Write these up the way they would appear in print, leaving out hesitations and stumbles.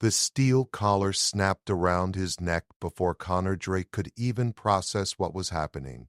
The steel collar snapped around his neck before Connor Drake could even process what was happening.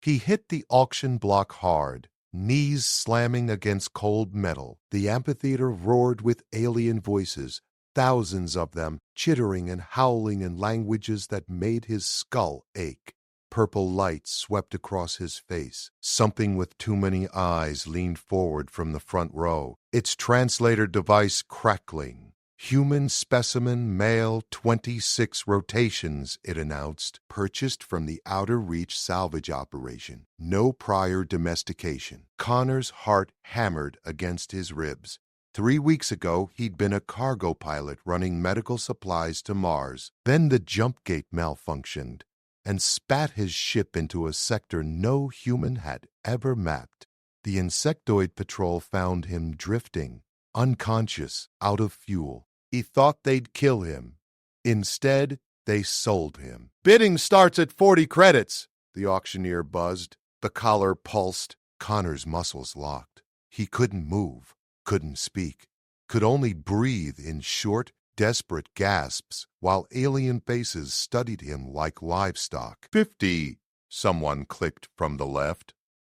He hit the auction block hard, knees slamming against cold metal. The amphitheater roared with alien voices, thousands of them chittering and howling in languages that made his skull ache. Purple light swept across his face. Something with too many eyes leaned forward from the front row, its translator device crackling. Human specimen male 26 rotations, it announced, purchased from the Outer Reach salvage operation. No prior domestication. Connor's heart hammered against his ribs. 3 weeks ago, he'd been a cargo pilot running medical supplies to Mars. Then the jump gate malfunctioned and spat his ship into a sector no human had ever mapped. The insectoid patrol found him drifting, unconscious, out of fuel. He thought they'd kill him. Instead, they sold him. "Bidding starts at 40 credits, the auctioneer buzzed. The collar pulsed. Connor's muscles locked. He couldn't move, couldn't speak, could only breathe in short, desperate gasps while alien faces studied him like livestock. 50, someone clicked from the left.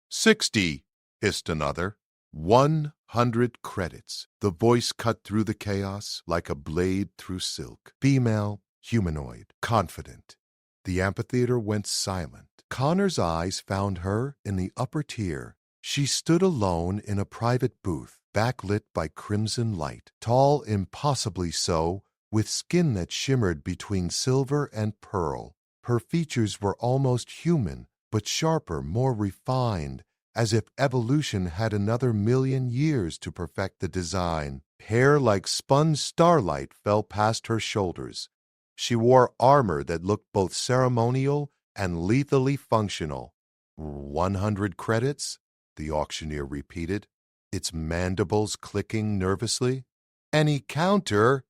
60, hissed another. 100 credits. The voice cut through the chaos like a blade through silk. Female, humanoid, confident. The amphitheater went silent. Connor's eyes found her in the upper tier. She stood alone in a private booth, backlit by crimson light, tall impossibly so, with skin that shimmered between silver and pearl. Her features were almost human, but sharper, more refined, as if evolution had another million years to perfect the design. Hair like spun starlight fell past her shoulders. She wore armor that looked both ceremonial and lethally functional. 100 credits? The auctioneer repeated, its mandibles clicking nervously. Any counter?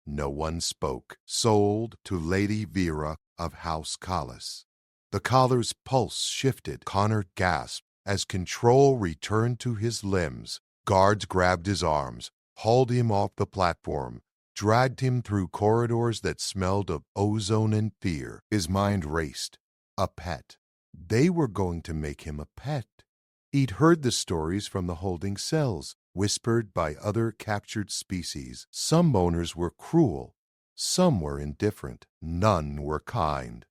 No one spoke. Sold to Lady Vera of House Collis. The collar's pulse shifted. Connor gasped as control returned to his limbs. Guards grabbed his arms, hauled him off the platform, dragged him through corridors that smelled of ozone and fear. His mind raced. A pet. They were going to make him a pet. He'd heard the stories from the holding cells, whispered by other captured species. Some owners were cruel, some were indifferent, none were kind.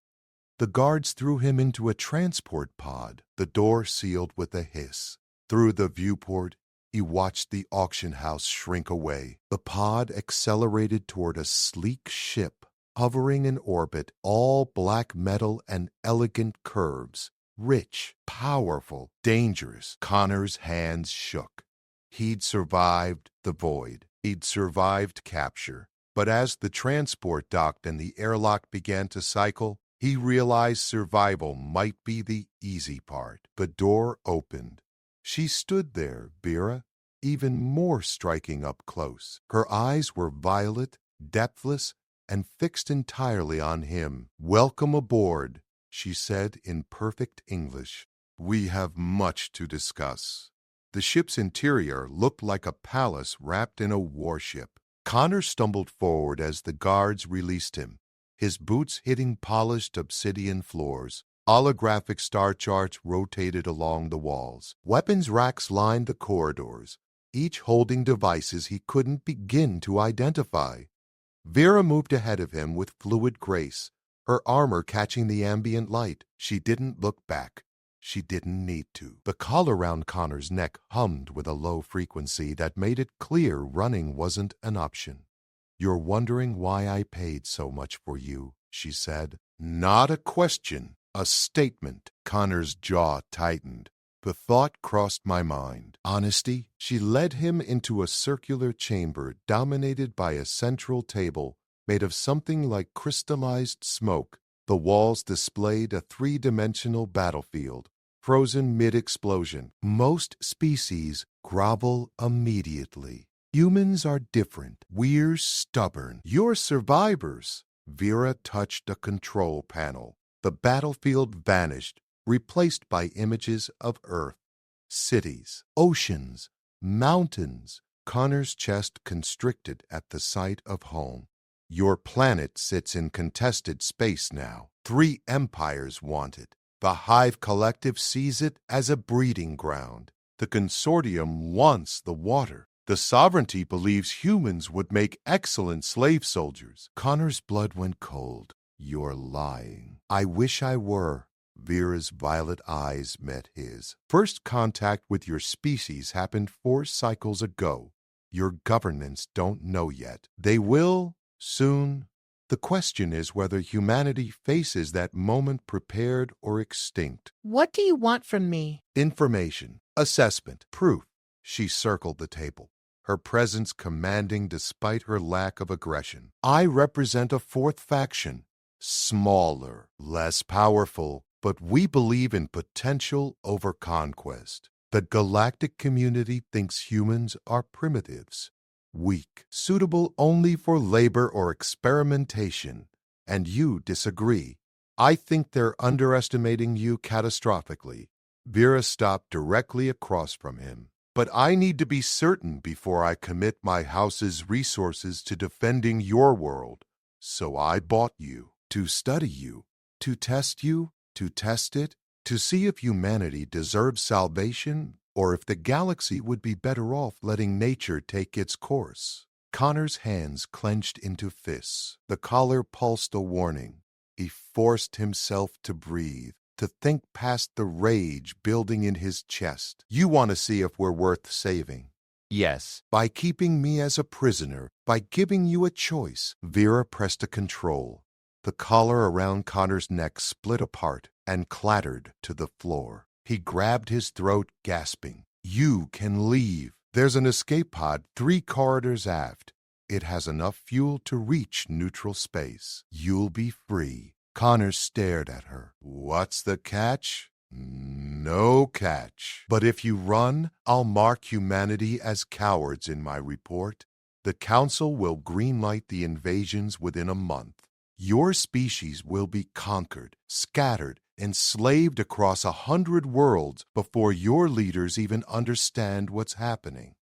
The guards threw him into a transport pod, the door sealed with a hiss. Through the viewport, he watched the auction house shrink away. The pod accelerated toward a sleek ship, hovering in orbit, all black metal and elegant curves. Rich, powerful, dangerous. Connor's hands shook. He'd survived the void. He'd survived capture. But as the transport docked and the airlock began to cycle, he realized survival might be the easy part. The door opened. She stood there, Vera, even more striking up close. Her eyes were violet, depthless, and fixed entirely on him. "Welcome aboard," she said in perfect English. "We have much to discuss." The ship's interior looked like a palace wrapped in a warship. Connor stumbled forward as the guards released him, his boots hitting polished obsidian floors. Holographic star charts rotated along the walls. Weapons racks lined the corridors, each holding devices he couldn't begin to identify. Vera moved ahead of him with fluid grace, her armor catching the ambient light. She didn't look back. She didn't need to. The collar around Connor's neck hummed with a low frequency that made it clear running wasn't an option. "You're wondering why I paid so much for you," she said. "Not a question, a statement." Connor's jaw tightened. The thought crossed my mind. Honesty? She led him into a circular chamber dominated by a central table made of something like crystallized smoke. The walls displayed a three-dimensional battlefield, frozen mid-explosion. Most species grovel immediately. Humans are different. We're stubborn. You're survivors. Vera touched a control panel. The battlefield vanished, replaced by images of Earth, cities, oceans, mountains. Connor's chest constricted at the sight of home. Your planet sits in contested space now. 3 empires want it. The Hive Collective sees it as a breeding ground. The Consortium wants the water. The Sovereignty believes humans would make excellent slave soldiers. Connor's blood went cold. You're lying. I wish I were. Vera's violet eyes met his. First contact with your species happened 4 cycles ago. Your governments don't know yet. They will soon. The question is whether humanity faces that moment prepared or extinct. What do you want from me? Information, assessment, proof. She circled the table, her presence commanding despite her lack of aggression. I represent a 4th faction. Smaller, less powerful, but we believe in potential over conquest. The galactic community thinks humans are primitives, weak, suitable only for labor or experimentation, and you disagree. I think they're underestimating you catastrophically. Vera stopped directly across from him. But I need to be certain before I commit my house's resources to defending your world. So I bought you, to study you, to test it, to see if humanity deserves salvation or if the galaxy would be better off letting nature take its course. Connor's hands clenched into fists. The collar pulsed a warning. He forced himself to breathe, to think past the rage building in his chest. You want to see if we're worth saving? Yes. By keeping me as a prisoner, by giving you a choice. Vera pressed a control. The collar around Connor's neck split apart and clattered to the floor. He grabbed his throat, gasping. You can leave. There's an escape pod 3 corridors aft. It has enough fuel to reach neutral space. You'll be free. Connor stared at her. What's the catch? No catch. But if you run, I'll mark humanity as cowards in my report. The Council will greenlight the invasions within a month. Your species will be conquered, scattered, enslaved across 100 worlds before your leaders even understand what's happening.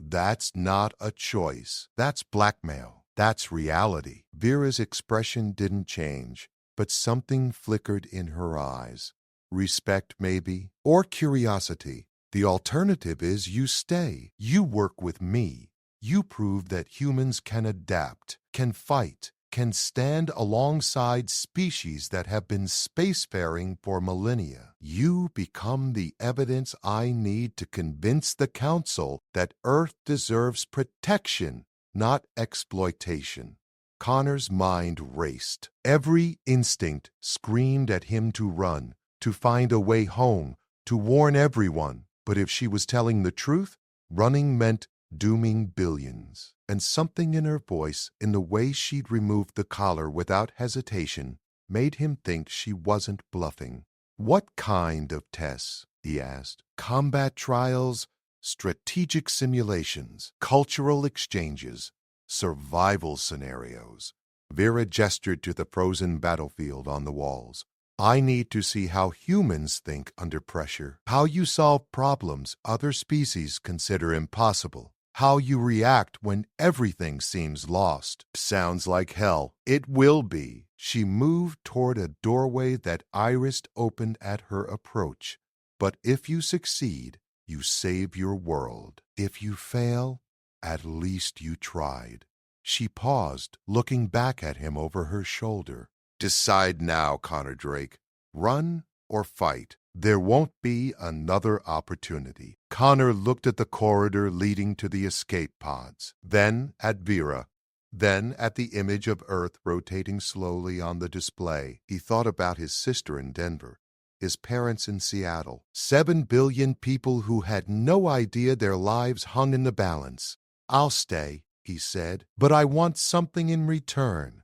That's not a choice. That's blackmail. That's reality. Vera's expression didn't change, but something flickered in her eyes. Respect, maybe, or curiosity. The alternative is you stay. You work with me. You prove that humans can adapt, can fight, can stand alongside species that have been spacefaring for millennia. You become the evidence I need to convince the Council that Earth deserves protection, not exploitation. Connor's mind raced. Every instinct screamed at him to run, to find a way home, to warn everyone. But if she was telling the truth, running meant dooming billions. And something in her voice, in the way she'd removed the collar without hesitation, made him think she wasn't bluffing. What kind of tests? He asked. Combat trials, strategic simulations, cultural exchanges, survival scenarios. Vera gestured to the frozen battlefield on the walls. I need to see how humans think under pressure, how you solve problems other species consider impossible, how you react when everything seems lost. Sounds like hell. It will be. She moved toward a doorway that Iris opened at her approach. But if you succeed, you save your world. If you fail, at least you tried. She paused, looking back at him over her shoulder. Decide now, Connor Drake. Run or fight. There won't be another opportunity. Connor looked at the corridor leading to the escape pods, then at Vera, then at the image of Earth rotating slowly on the display. He thought about his sister in Denver, his parents in Seattle, 7 billion people who had no idea their lives hung in the balance. I'll stay, he said, but I want something in return.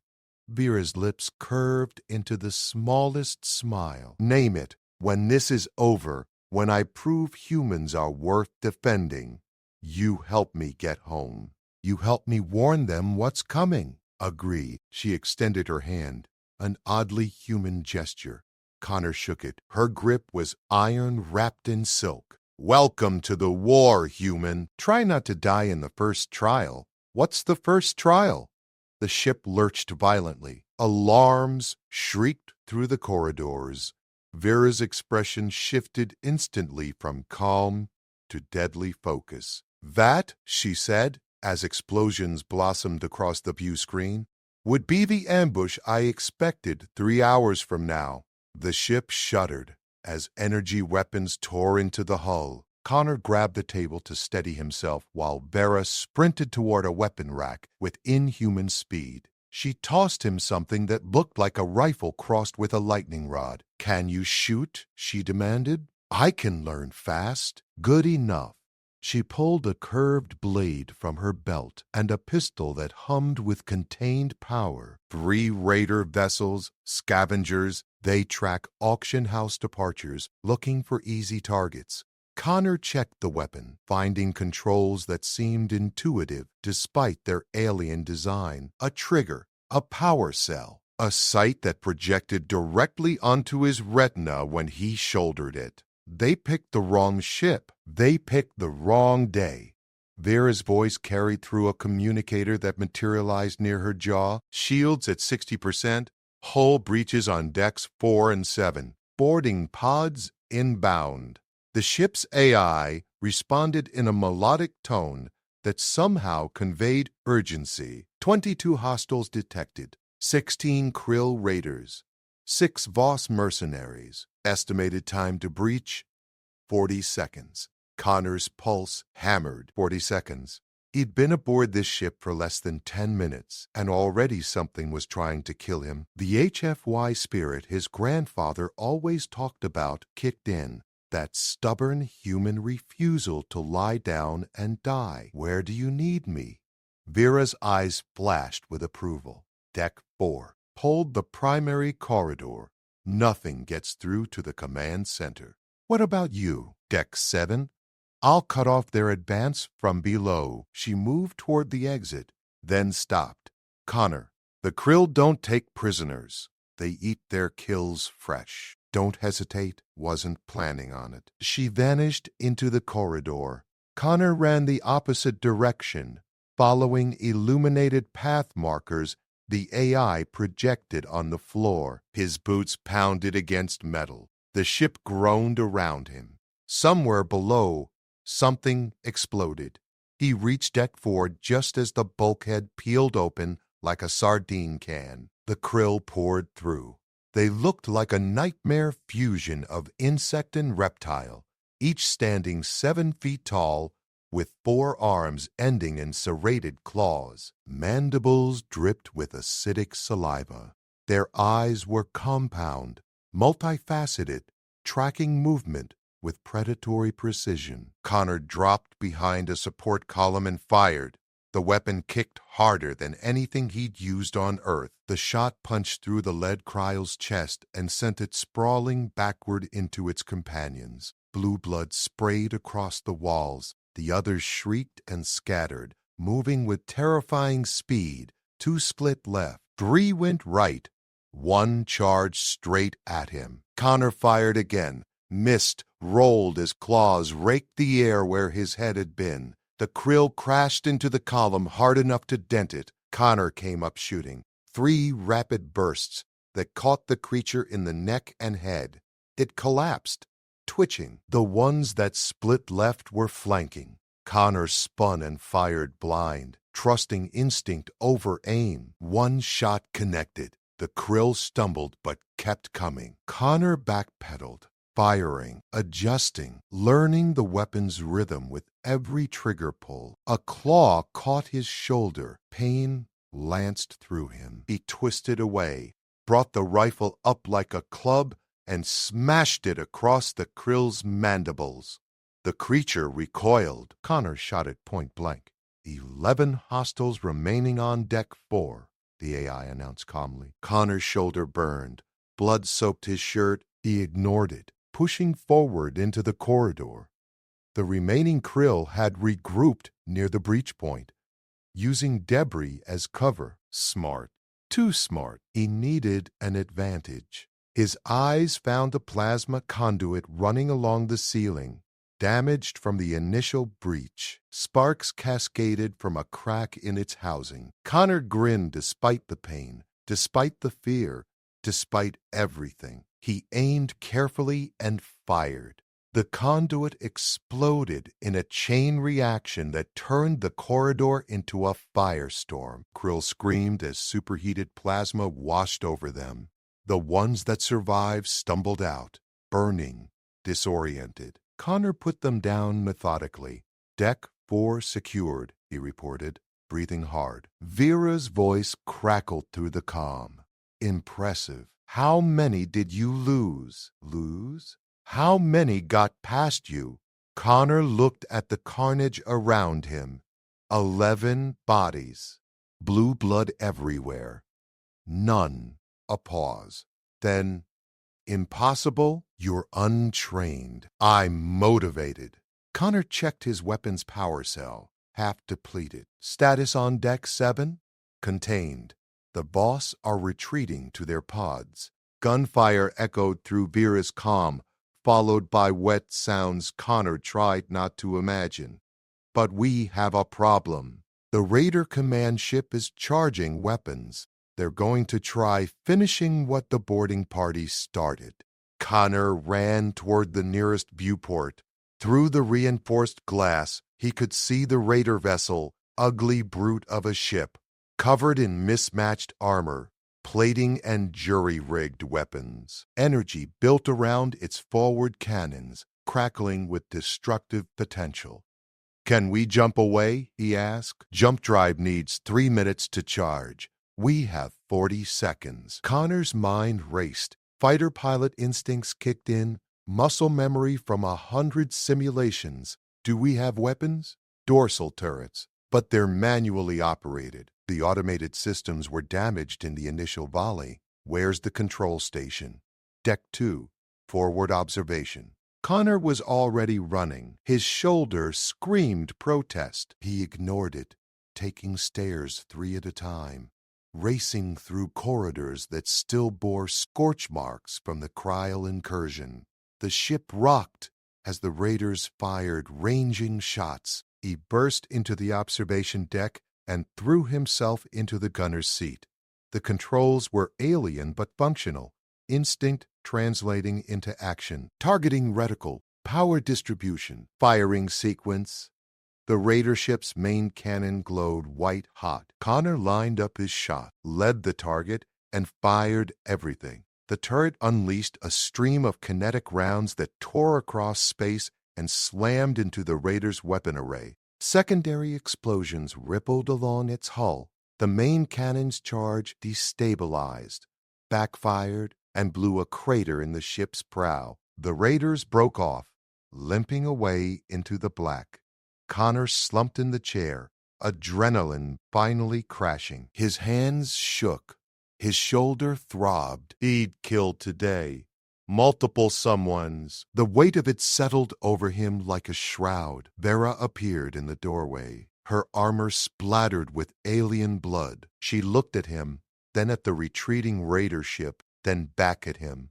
Vera's lips curved into the smallest smile. Name it. When this is over, when I prove humans are worth defending, you help me get home. You help me warn them what's coming. Agree. She extended her hand, an oddly human gesture. Connor shook it. Her grip was iron wrapped in silk. Welcome to the war, human. Try not to die in the first trial. What's the first trial? The ship lurched violently. Alarms shrieked through the corridors. Vera's expression shifted instantly from calm to deadly focus. "That," she said, as explosions blossomed across the view screen, "would be the ambush I expected 3 hours from now." The ship shuddered as energy weapons tore into the hull. Connor grabbed the table to steady himself while Vera sprinted toward a weapon rack with inhuman speed. She tossed him something that looked like a rifle crossed with a lightning rod. "Can you shoot?" she demanded. "I can learn fast." "Good enough." She pulled a curved blade from her belt and a pistol that hummed with contained power. 3 raider vessels, scavengers, they track auction house departures, looking for easy targets. Connor checked the weapon, finding controls that seemed intuitive despite their alien design. A trigger, a power cell, a sight that projected directly onto his retina when he shouldered it. They picked the wrong ship. They picked the wrong day. Vera's voice carried through a communicator that materialized near her jaw. "Shields at 60%. Hull breaches on decks 4 and 7. Boarding pods inbound." The ship's AI responded in a melodic tone that somehow conveyed urgency. 22 hostiles detected, 16 Krill raiders, 6 Voss mercenaries. Estimated time to breach, 40 seconds. Connor's pulse hammered. 40 seconds. He'd been aboard this ship for less than 10 minutes, and already something was trying to kill him. The HFY spirit his grandfather always talked about kicked in. That stubborn human refusal to lie down and die. "Where do you need me?" Vera's eyes flashed with approval. "Deck 4. Hold the primary corridor. Nothing gets through to the command center." "What about you?" "Deck 7. I'll cut off their advance from below." She moved toward the exit, then stopped. "Connor, the Krill don't take prisoners. They eat their kills fresh. Don't hesitate." Wasn't planning on it. She vanished into the corridor. Connor ran the opposite direction, following illuminated path markers the AI projected on the floor. His boots pounded against metal. The ship groaned around him. Somewhere below, something exploded. He reached deck 4 just as the bulkhead peeled open like a sardine can. The Krill poured through. They looked like a nightmare fusion of insect and reptile, each standing 7 feet tall with 4 arms ending in serrated claws. Mandibles dripped with acidic saliva. Their eyes were compound, multifaceted, tracking movement with predatory precision. Connor dropped behind a support column and fired. The weapon kicked harder than anything he'd used on Earth. The shot punched through the lead Cryal's chest and sent it sprawling backward into its companions. Blue blood sprayed across the walls. The others shrieked and scattered, moving with terrifying speed. 2 split left. 3 went right. 1 charged straight at him. Connor fired again, missed, rolled as claws raked the air where his head had been. The Krill crashed into the column hard enough to dent it. Connor came up shooting. 3 rapid bursts that caught the creature in the neck and head. It collapsed, twitching. The ones that split left were flanking. Connor spun and fired blind, trusting instinct over aim. 1 shot connected. The Krill stumbled but kept coming. Connor backpedaled, firing, adjusting, learning the weapon's rhythm with every trigger pull. A claw caught his shoulder. Pain lanced through him. He twisted away, brought the rifle up like a club, and smashed it across the Krill's mandibles. The creature recoiled. Connor shot it point blank. 11 hostiles remaining on deck 4, the AI announced calmly. Connor's shoulder burned. Blood soaked his shirt. He ignored it, pushing forward into the corridor. The remaining Krill had regrouped near the breach point, using debris as cover. Smart. Too smart. He needed an advantage. His eyes found a plasma conduit running along the ceiling. damaged from the initial breach. Sparks cascaded from a crack in its housing. Connor grinned despite the pain, despite the fear, despite everything. He aimed carefully and fired. The conduit exploded in a chain reaction that turned the corridor into a firestorm. Krill screamed as superheated plasma washed over them. The ones that survived stumbled out, burning, disoriented. Connor put them down methodically. "Deck 4 secured," he reported, breathing hard. Vera's voice crackled through the calm. "Impressive. How many did you lose?" "Lose? How many got past you?" Connor looked at the carnage around him. 11 bodies. Blue blood everywhere. None. A pause. Then, "Impossible? You're untrained. I'm motivated." Connor checked his weapon's power cell. Half depleted. "Status on deck 7? Contained. The boss are retreating to their pods." Gunfire echoed through Vera's comm, followed by wet sounds Connor tried not to imagine. "But we have a problem. The Raider command ship is charging weapons. They're going to try finishing what the boarding party started." Connor ran toward the nearest viewport. Through the reinforced glass, he could see the Raider vessel, ugly brute of a ship, covered in mismatched armor, plating and jury-rigged weapons. Energy built around its forward cannons, crackling with destructive potential. "Can we jump away?" he asked. "Jump drive needs 3 minutes to charge. We have 40 seconds." Connor's mind raced. Fighter pilot instincts kicked in, muscle memory from 100 simulations. "Do we have weapons?" "Dorsal turrets, but they're manually operated. The automated systems were damaged in the initial volley." "Where's the control station?" "Deck 2, forward observation." Connor was already running. His shoulder screamed protest. He ignored it, taking stairs 3 at a time, racing through corridors that still bore scorch marks from the cryo incursion. The ship rocked as the raiders fired ranging shots. He burst into the observation deck and threw himself into the gunner's seat. The controls were alien but functional, instinct translating into action. Targeting reticle, power distribution, firing sequence. The raider ship's main cannon glowed white-hot. Connor lined up his shot, led the target, and fired everything. The turret unleashed a stream of kinetic rounds that tore across space and slammed into the raider's weapon array. Secondary explosions rippled along its hull. The main cannon's charge destabilized, backfired, and blew a crater in the ship's prow. The raiders broke off, limping away into the black. Connor slumped in the chair, adrenaline finally crashing. His hands shook. His shoulder throbbed. He'd killed today. Multiple someones. The weight of it settled over him like a shroud. Vera appeared in the doorway. Her armor splattered with alien blood. She looked at him, then at the retreating raider ship, then back at him.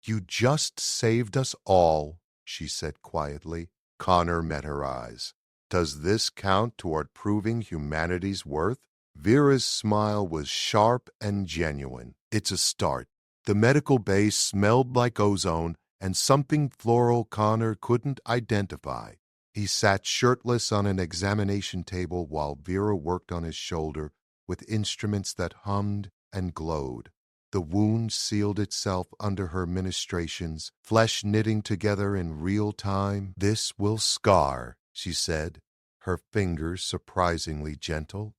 "You just saved us all," she said quietly. Connor met her eyes. "Does this count toward proving humanity's worth?" Vera's smile was sharp and genuine. "It's a start." The medical bay smelled like ozone and something floral Connor couldn't identify. He sat shirtless on an examination table while Vera worked on his shoulder with instruments that hummed and glowed. The wound sealed itself under her ministrations, flesh knitting together in real time. "This will scar," she said, her fingers surprisingly gentle.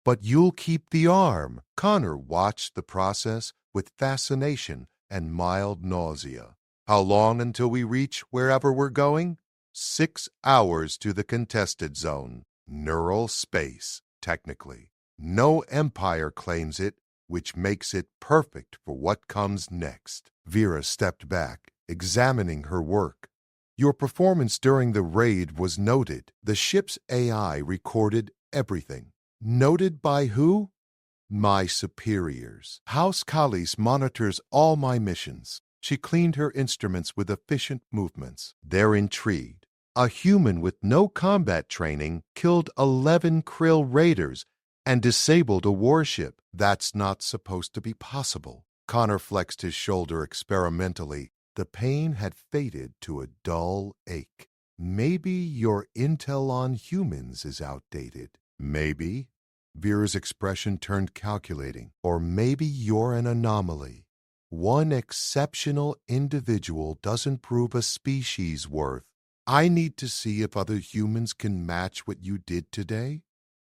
"But you'll keep the arm." Connor watched the process with fascination and mild nausea. "How long until we reach wherever we're going?" 6 hours to the contested zone. Neural space, technically. No empire claims it, which makes it perfect for what comes next. Vera stepped back, examining her work. "Your performance during the raid was noted. The ship's AI recorded everything." "Noted by who?" "My superiors. House Kalis monitors all my missions." She cleaned her instruments with efficient movements. "They're intrigued. A human with no combat training killed 11 Krill raiders and disabled a warship. That's not supposed to be possible. Connor flexed his shoulder experimentally. The pain had faded to a dull ache. Maybe your intel on humans is outdated. Maybe. Vera's expression turned calculating. Or maybe you're an anomaly. One exceptional individual doesn't prove a species' worth. I need to see if other humans can match what you did today.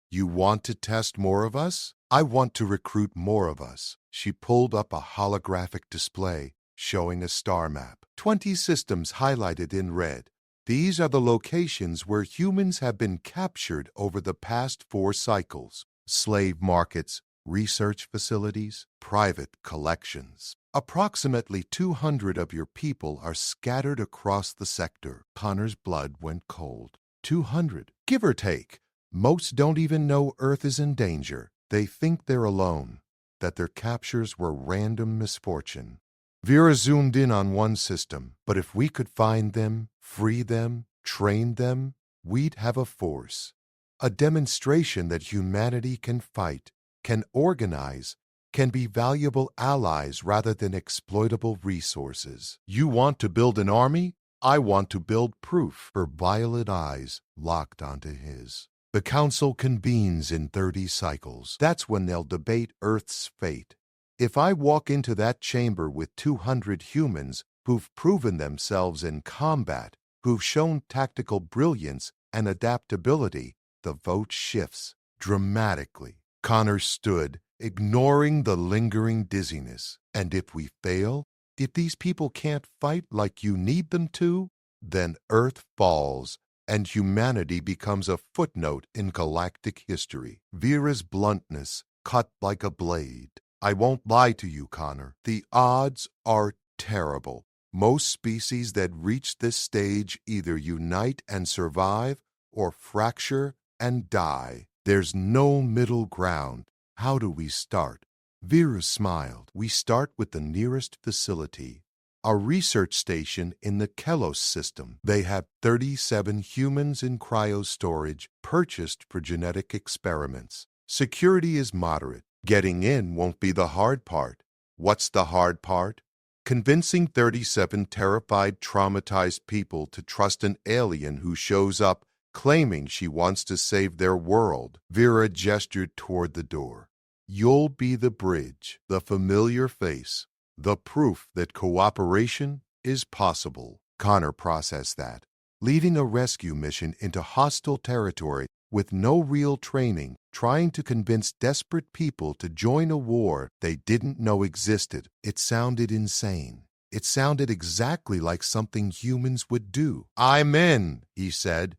You want to test more of us? I want to recruit more of us. She pulled up a holographic display showing a star map. 20 systems highlighted in red. These are the locations where humans have been captured over the past 4 cycles. Slave markets, research facilities, private collections. Approximately 200 of your people are scattered across the sector. Connor's blood went cold. 200, give or take. Most don't even know Earth is in danger. They think they're alone, that their captures were random misfortune. Vera zoomed in on one system, but if we could find them, free them, train them, we'd have a force. A demonstration that humanity can fight, can organize, can be valuable allies rather than exploitable resources. You want to build an army? I want to build proof. Her violet eyes locked onto his. The council convenes in 30 cycles. That's when they'll debate Earth's fate. If I walk into that chamber with 200 humans who've proven themselves in combat, who've shown tactical brilliance and adaptability, the vote shifts dramatically. Connor stood, ignoring the lingering dizziness. And if we fail, if these people can't fight like you need them to, then Earth falls and humanity becomes a footnote in galactic history. Vera's bluntness cut like a blade. I won't lie to you, Connor. The odds are terrible. Most species that reach this stage either unite and survive or fracture and die. There's no middle ground. How do we start? Vera smiled. We start with the nearest facility, a research station in the Kelos system. They have 37 humans in cryostorage purchased for genetic experiments. Security is moderate. Getting in won't be the hard part. What's the hard part? Convincing 37 terrified, traumatized people to trust an alien who shows up claiming she wants to save their world. Vera gestured toward the door. You'll be the bridge, the familiar face, the proof that cooperation is possible. Connor processed that. Leading a rescue mission into hostile territory with no real training, trying to convince desperate people to join a war they didn't know existed. It sounded insane. It sounded exactly like something humans would do. I'm in, he said.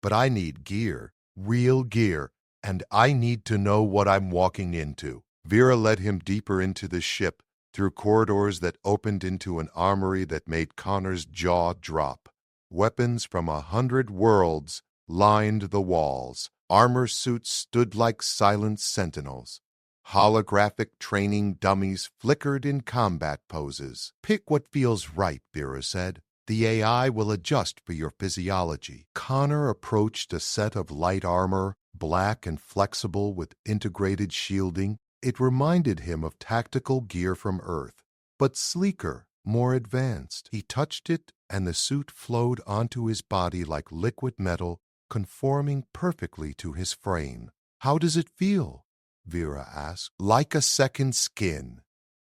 But I need gear, real gear, and I need to know what I'm walking into. Vera led him deeper into the ship, through corridors that opened into an armory that made Connor's jaw drop. Weapons from 100 worlds lined the walls. Armor suits stood like silent sentinels. Holographic training dummies flickered in combat poses. Pick what feels right, Vera said. The AI will adjust for your physiology. Connor approached a set of light armor, black and flexible with integrated shielding. It reminded him of tactical gear from Earth, but sleeker, more advanced. He touched it, and the suit flowed onto his body like liquid metal, conforming perfectly to his frame. How does it feel? Vera asked. Like a second skin.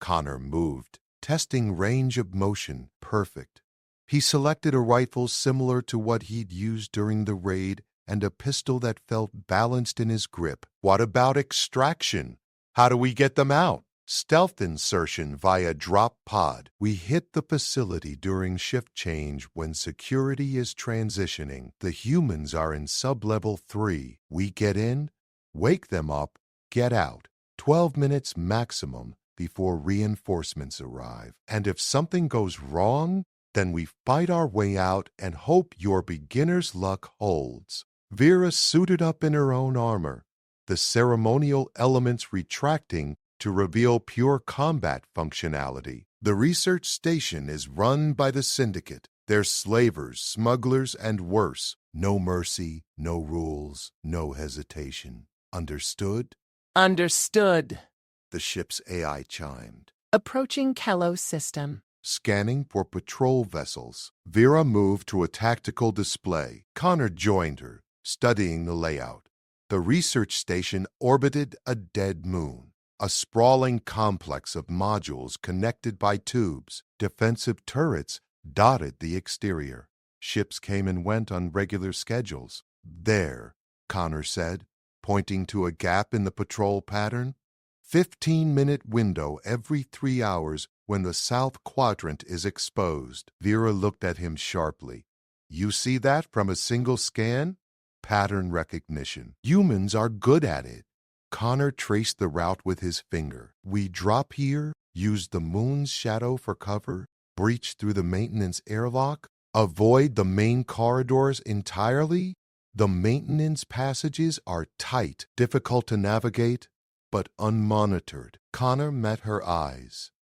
Connor moved, testing range of motion perfect. He selected a rifle similar to what he'd used during the raid and a pistol that felt balanced in his grip. What about extraction? How do we get them out? Stealth insertion via drop pod. We hit the facility during shift change when security is transitioning. The humans are in sub-level 3. We get in, wake them up, get out. 12 minutes maximum before reinforcements arrive. And if something goes wrong, then we fight our way out and hope your beginner's luck holds. Vera suited up in her own armor, the ceremonial elements retracting to reveal pure combat functionality. The research station is run by the Syndicate. They're slavers, smugglers, and worse. No mercy, no rules, no hesitation. Understood? Understood. The ship's AI chimed. Approaching Kello's system. Scanning for patrol vessels. Vera moved to a tactical display. Connor joined her, studying the layout. The research station orbited a dead moon, a sprawling complex of modules connected by tubes. Defensive turrets dotted the exterior. Ships came and went on regular schedules. There, Connor said, pointing to a gap in the patrol pattern. 15-minute window every 3 hours when the south quadrant is exposed. Vera looked at him sharply. You see that from a single scan? Pattern recognition. Humans are good at it. Connor traced the route with his finger. We drop here, use the moon's shadow for cover, breach through the maintenance airlock, avoid the main corridors entirely. The maintenance passages are tight, difficult to navigate, but unmonitored. Connor met her eyes.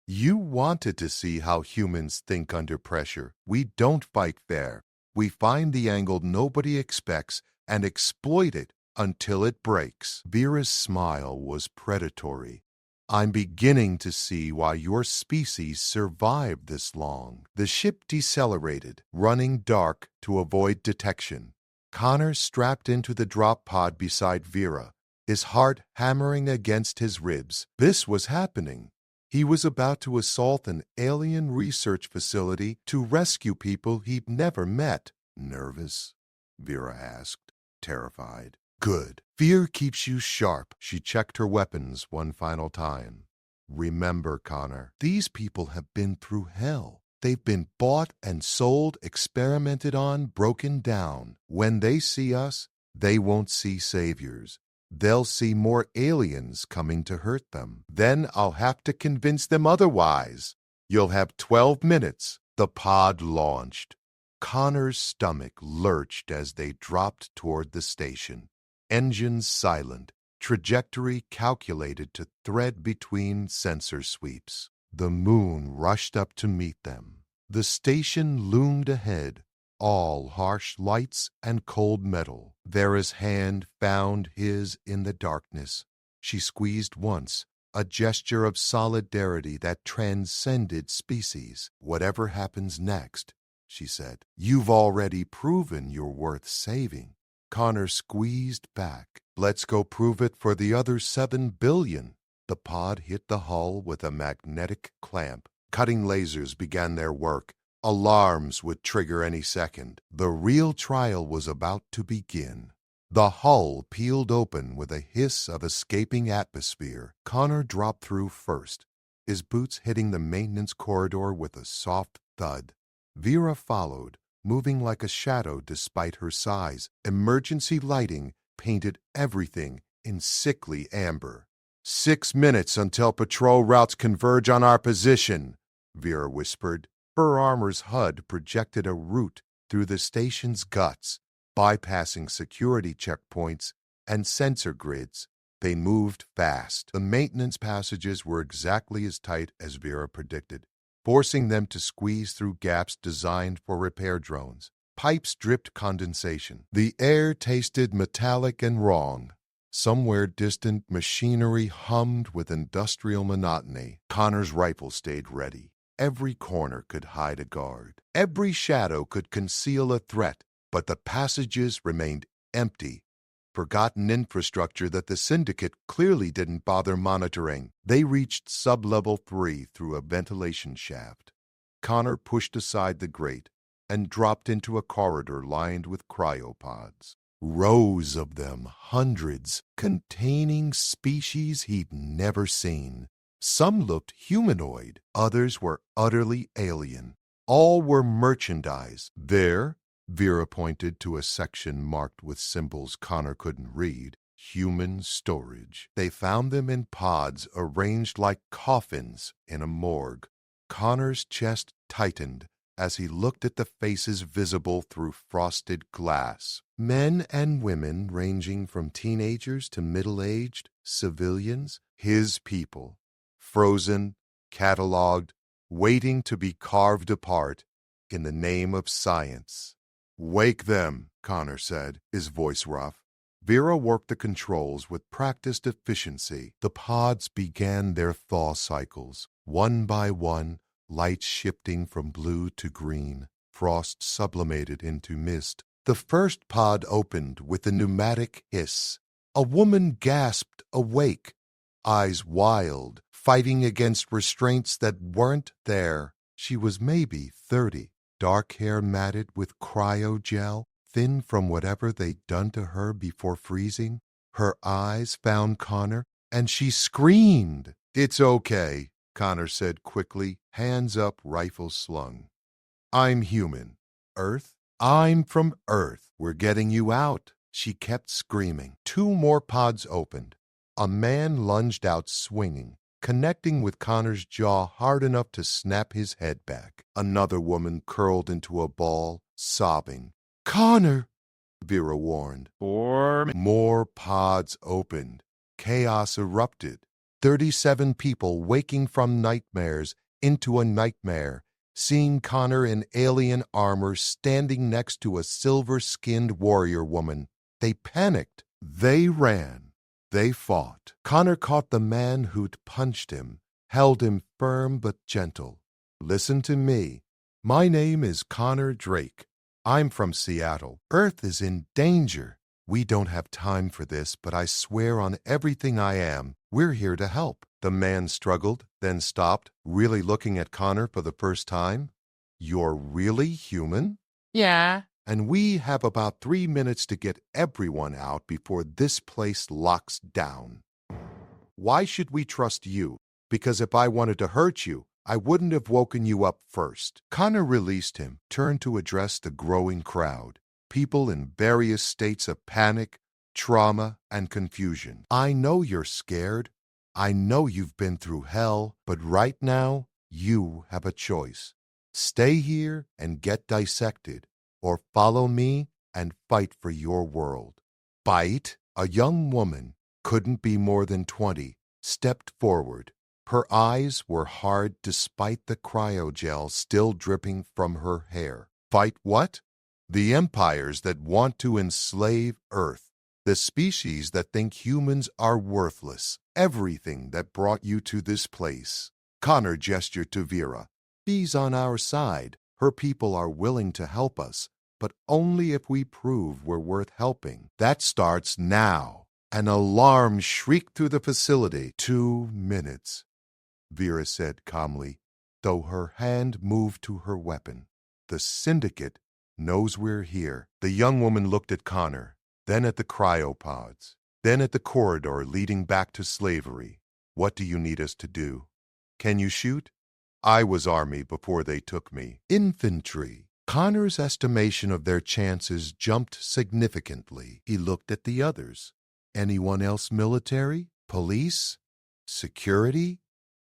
You wanted to see how humans think under pressure. We don't fight fair. We find the angle nobody expects and exploit it until it breaks. Vera's smile was predatory. I'm beginning to see why your species survived this long. The ship decelerated, running dark to avoid detection. Connor strapped into the drop pod beside Vera, his heart hammering against his ribs. This was happening. He was about to assault an alien research facility to rescue people he'd never met. Nervous? Vera asked, terrified. Good. Fear keeps you sharp. She checked her weapons one final time. Remember, Connor, these people have been through hell. They've been bought and sold, experimented on, broken down. When they see us, they won't see saviors. They'll see more aliens coming to hurt them. Then I'll have to convince them otherwise. You'll have 12 minutes. The pod launched. Connor's stomach lurched as they dropped toward the station. Engines silent, trajectory calculated to thread between sensor sweeps. The moon rushed up to meet them. The station loomed ahead, all harsh lights and cold metal. Vera's hand found his in the darkness. She squeezed once, a gesture of solidarity that transcended species. Whatever happens next, she said, you've already proven you're worth saving. Connor squeezed back. Let's go prove it for the other 7 billion. The pod hit the hull with a magnetic clamp. Cutting lasers began their work. Alarms would trigger any second. The real trial was about to begin. The hull peeled open with a hiss of escaping atmosphere. Connor dropped through first, his boots hitting the maintenance corridor with a soft thud. Vera followed, moving like a shadow despite her size. Emergency lighting painted everything in sickly amber. 6 minutes until patrol routes converge on our position, Vera whispered. Her armor's HUD projected a route through the station's guts, bypassing security checkpoints and sensor grids. They moved fast. The maintenance passages were exactly as tight as Vera predicted, forcing them to squeeze through gaps designed for repair drones. Pipes dripped condensation. The air tasted metallic and wrong. Somewhere distant, machinery hummed with industrial monotony. Connor's rifle stayed ready. Every corner could hide a guard. Every shadow could conceal a threat, but the passages remained empty. Forgotten infrastructure that the Syndicate clearly didn't bother monitoring. They reached sub-level 3 through a ventilation shaft. Connor pushed aside the grate and dropped into a corridor lined with cryopods. Rows of them, hundreds, containing species he'd never seen. Some looked humanoid, others were utterly alien. All were merchandise. There, Vera pointed to a section marked with symbols Connor couldn't read. Human storage. They found them in pods arranged like coffins in a morgue. Connor's chest tightened as he looked at the faces visible through frosted glass. Men and women ranging from teenagers to middle-aged, civilians, his people. Frozen, catalogued, waiting to be carved apart. in the name of science. "Wake them," Connor said, his voice rough. Vera worked the controls with practiced efficiency. The pods began their thaw cycles. One by one, lights shifting from blue to green, frost sublimated into mist. The first pod opened with a pneumatic hiss. A woman gasped awake, eyes wild, fighting against restraints that weren't there. She was maybe 30, dark hair matted with cryogel, thin from whatever they'd done to her before freezing. Her eyes found Connor, and she screamed. "It's okay," Connor said quickly, hands up, rifle slung. "I'm human. Earth? I'm from Earth. We're getting you out." She kept screaming. 2 more pods opened. A man lunged out swinging, connecting with Connor's jaw hard enough to snap his head back. Another woman curled into a ball, sobbing. "Connor!" Vera warned. More pods opened. Chaos erupted. 37 people waking from nightmares into a nightmare, seeing Connor in alien armor standing next to a silver-skinned warrior woman. They panicked. They ran. They fought. Connor caught the man who'd punched him, held him firm but gentle. "Listen to me. My name is Connor Drake. I'm from Seattle. Earth is in danger. We don't have time for this, but I swear on everything I am, we're here to help." The man struggled, then stopped, really looking at Connor for the first time. "You're really human?" Yeah. "And we have about 3 minutes to get everyone out before this place locks down." "Why should we trust you? Because if I wanted to hurt you, I wouldn't have woken you up first." Connor released him, turned to address the growing crowd, people in various states of panic, trauma, and confusion. "I know you're scared. I know you've been through hell, but right now, you have a choice. Stay here and get dissected, or follow me and fight for your world." "Fight?" A young woman, couldn't be more than 20, stepped forward. Her eyes were hard despite the cryogel still dripping from her hair. "Fight what?" "The empires that want to enslave Earth. The species that think humans are worthless. Everything that brought you to this place." Connor gestured to Vera. "She's on our side. Her people are willing to help us, but only if we prove we're worth helping. That starts now." An alarm shrieked through the facility. 2 minutes, Vera said calmly, though her hand moved to her weapon. "The Syndicate knows we're here." The young woman looked at Connor, then at the cryopods, then at the corridor leading back to slavery. "What do you need us to do? Can you shoot? I was Army before they took me." "Infantry." Connor's estimation of their chances jumped significantly. He looked at the others. "Anyone else military? Police? Security?"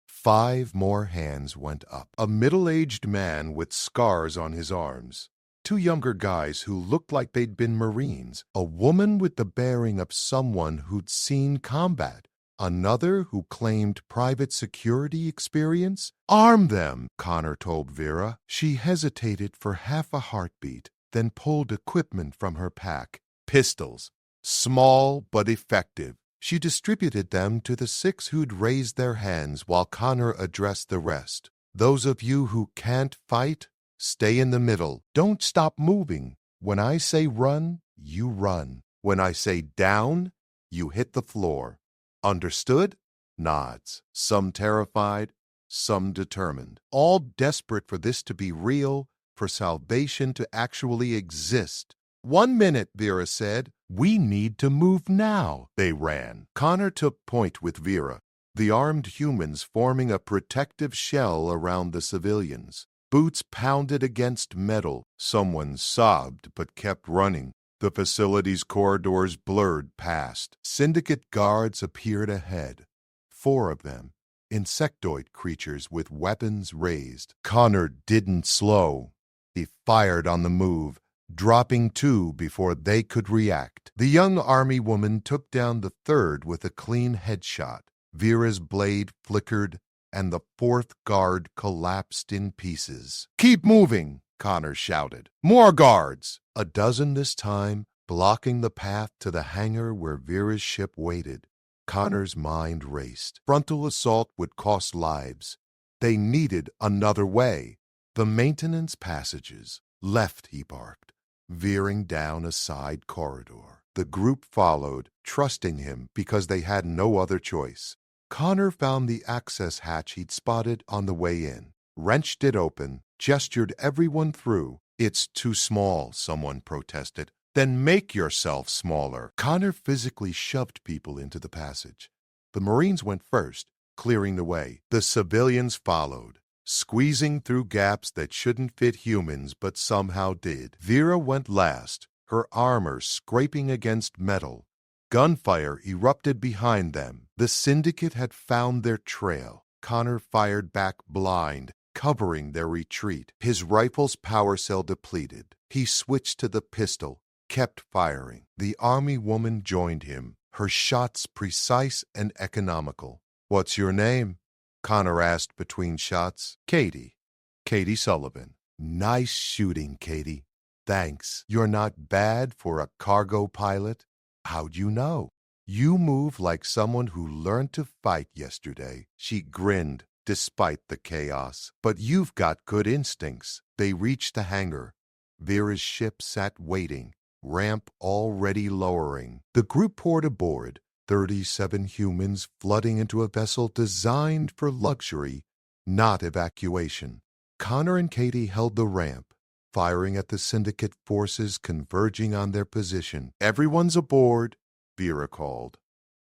5 more hands went up. A middle-aged man with scars on his arms. 2 younger guys who looked like they'd been Marines. A woman with the bearing of someone who'd seen combat. Another who claimed private security experience. "Arm them," Connor told Vera. She hesitated for half a heartbeat, then pulled equipment from her pack. Pistols. Small but effective. She distributed them to the 6 who'd raised their hands while Connor addressed the rest. "Those of you who can't fight, stay in the middle. Don't stop moving. When I say run, you run. When I say down, you hit the floor. Understood?" Nods. Some terrified, some determined. All desperate for this to be real, for salvation to actually exist. "1 minute," Vera said. "We need to move now." They ran. Connor took point with Vera, the armed humans forming a protective shell around the civilians. Boots pounded against metal. Someone sobbed but kept running. The facility's corridors blurred past. Syndicate guards appeared ahead. 4 of them, insectoid creatures with weapons raised. Connor didn't slow. He fired on the move, dropping 2 before they could react. The young army woman took down the 3rd with a clean headshot. Vera's blade flickered, and the 4th guard collapsed in pieces. "Keep moving," Connor shouted. More guards! A dozen this time, blocking the path to the hangar where Vera's ship waited. Connor's mind raced. Frontal assault would cost lives. They needed another way. The maintenance passages. Left, he barked, veering down a side corridor. The group followed, trusting him because they had no other choice. Connor found the access hatch he'd spotted on the way in, wrenched it open, gestured everyone through. It's too small, someone protested. Then make yourself smaller. Connor physically shoved people into the passage. The Marines went first, clearing the way. The civilians followed, squeezing through gaps that shouldn't fit humans but somehow did. Vera went last, her armor scraping against metal. Gunfire erupted behind them. The Syndicate had found their trail. Connor fired back blind, covering their retreat. His rifle's power cell depleted. He switched to the pistol, kept firing. The army woman joined him, her shots precise and economical. What's your name? Connor asked between shots. Katie. Katie Sullivan. Nice shooting, Katie. Thanks. You're not bad for a cargo pilot. How'd you know? You move like someone who learned to fight yesterday. She grinned, despite the chaos. But you've got good instincts. They reached the hangar. Vera's ship sat waiting, ramp already lowering. The group poured aboard, 37 humans flooding into a vessel designed for luxury, not evacuation. Connor and Katie held the ramp, firing at the Syndicate forces converging on their position. Everyone's aboard, Vera called.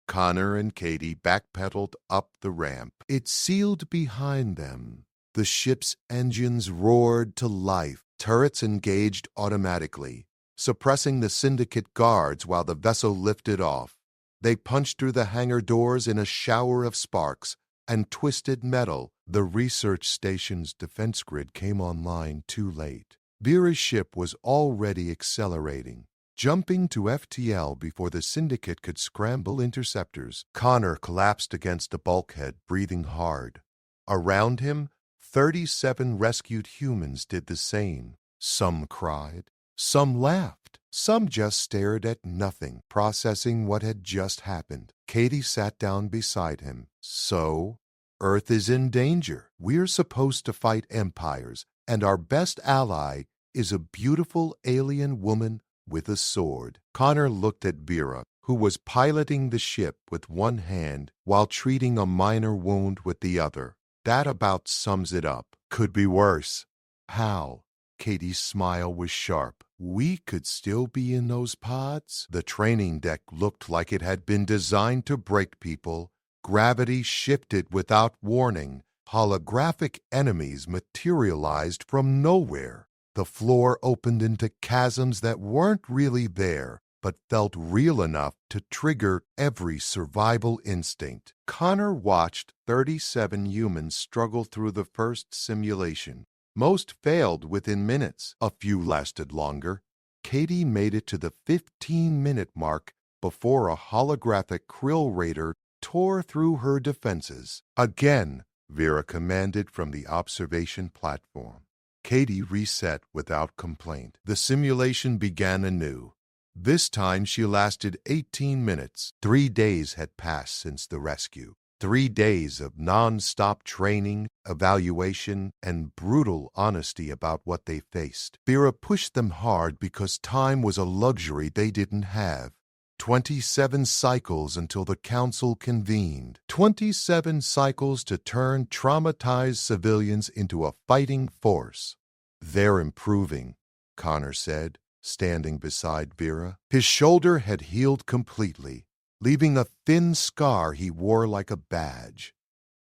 Connor and Katie backpedaled up the ramp. It sealed behind them. The ship's engines roared to life. Turrets engaged automatically, suppressing the Syndicate guards while the vessel lifted off. They punched through the hangar doors in a shower of sparks and twisted metal. The research station's defense grid came online too late. Vera's ship was already accelerating, jumping to FTL before the Syndicate could scramble interceptors. Connor collapsed against a bulkhead, breathing hard. Around him, 37 rescued humans did the same. Some cried, some laughed, some just stared at nothing, processing what had just happened. Katie sat down beside him. So, Earth is in danger. We're supposed to fight empires, and our best ally is a beautiful alien woman with a sword. Connor looked at Vera, who was piloting the ship with one hand while treating a minor wound with the other. That about sums it up. Could be worse. How? Katie's smile was sharp. We could still be in those pods? The training deck looked like it had been designed to break people. Gravity shifted without warning. Holographic enemies materialized from nowhere. The floor opened into chasms that weren't really there, but felt real enough to trigger every survival instinct. Connor watched 37 humans struggle through the first simulation. Most failed within minutes. A few lasted longer. Katie made it to the 15-minute mark before a holographic krill raider tore through her defenses. Again, Vera commanded from the observation platform. Katie reset without complaint. The simulation began anew. This time she lasted 18 minutes. 3 days had passed since the rescue. 3 days of non-stop training, evaluation, and brutal honesty about what they faced. Vera pushed them hard because time was a luxury they didn't have. 27 cycles until the council convened. 27 cycles to turn traumatized civilians into a fighting force. They're improving, Connor said, standing beside Vera. His shoulder had healed completely, leaving a thin scar he wore like a badge.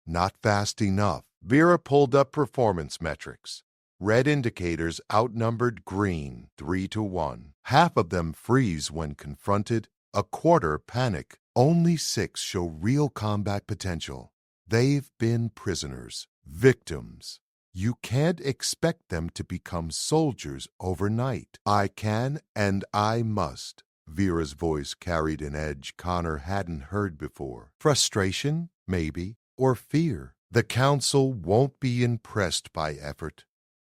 Not fast enough. Vera pulled up performance metrics. Red indicators outnumbered green 3-1. Half of them freeze when confronted, a quarter panic. Only 6 show real combat potential. They've been prisoners, victims. You can't expect them to become soldiers overnight. I can and I must. Vera's voice carried an edge Connor hadn't heard before. Frustration, maybe, or fear. The council won't be impressed by effort.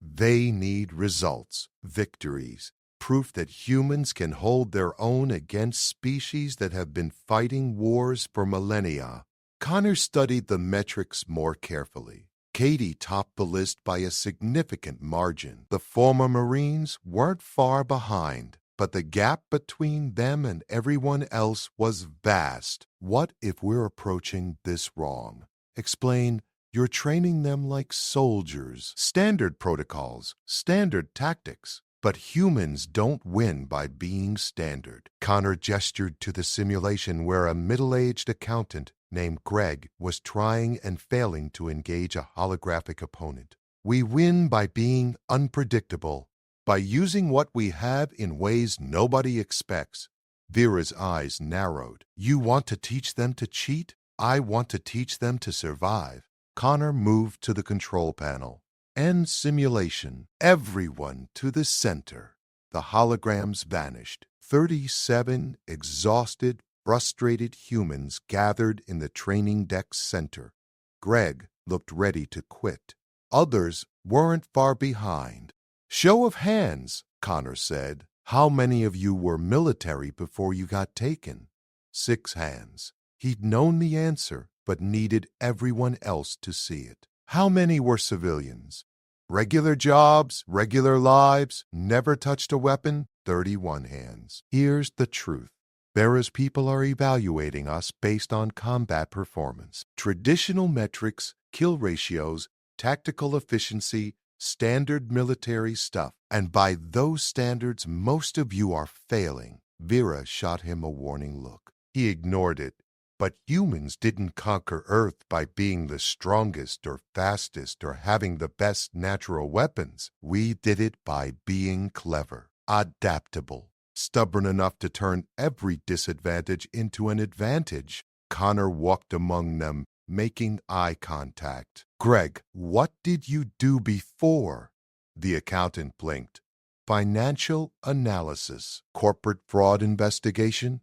They need results, victories, proof that humans can hold their own against species that have been fighting wars for millennia. Connor studied the metrics more carefully. Katie topped the list by a significant margin. The former Marines weren't far behind, but the gap between them and everyone else was vast. What if we're approaching this wrong? Explain, you're training them like soldiers. Standard protocols, standard tactics. But humans don't win by being standard. Connor gestured to the simulation where a middle-aged accountant named Greg was trying and failing to engage a holographic opponent. We win by being unpredictable, by using what we have in ways nobody expects. Vera's eyes narrowed. You want to teach them to cheat? I want to teach them to survive. Connor moved to the control panel. End simulation. Everyone to the center. The holograms vanished. 37 exhausted, frustrated humans gathered in the training deck center. Greg looked ready to quit. Others weren't far behind. Show of hands, Connor said. How many of you were military before you got taken? 6 hands. He'd known the answer, but needed everyone else to see it. How many were civilians? Regular jobs, regular lives, never touched a weapon? 31 hands. Here's the truth. Vera's people are evaluating us based on combat performance. Traditional metrics, kill ratios, tactical efficiency, standard military stuff. And by those standards, most of you are failing. Vera shot him a warning look. He ignored it. But humans didn't conquer Earth by being the strongest or fastest or having the best natural weapons. We did it by being clever, adaptable, stubborn enough to turn every disadvantage into an advantage. Connor walked among them, making eye contact. Greg, what did you do before? The accountant blinked. Financial analysis, corporate fraud investigation.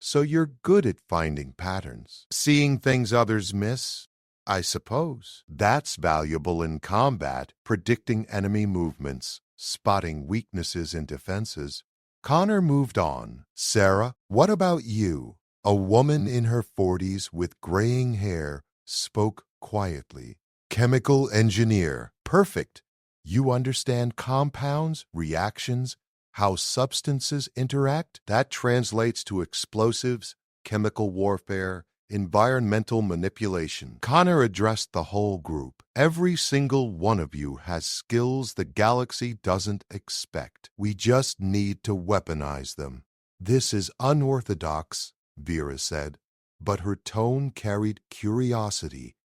So you're good at finding patterns, seeing things others miss, I suppose. That's valuable in combat, predicting enemy movements, spotting weaknesses in defenses. Connor moved on. Sarah, what about you? A woman in her 40s with graying hair spoke quietly. Chemical engineer. Perfect. You understand compounds, reactions, how substances interact? That translates to explosives, chemical warfare, environmental manipulation. Connor addressed the whole group. Every single one of you has skills the galaxy doesn't expect. We just need to weaponize them. This is unorthodox, Vera said, but her tone carried curiosity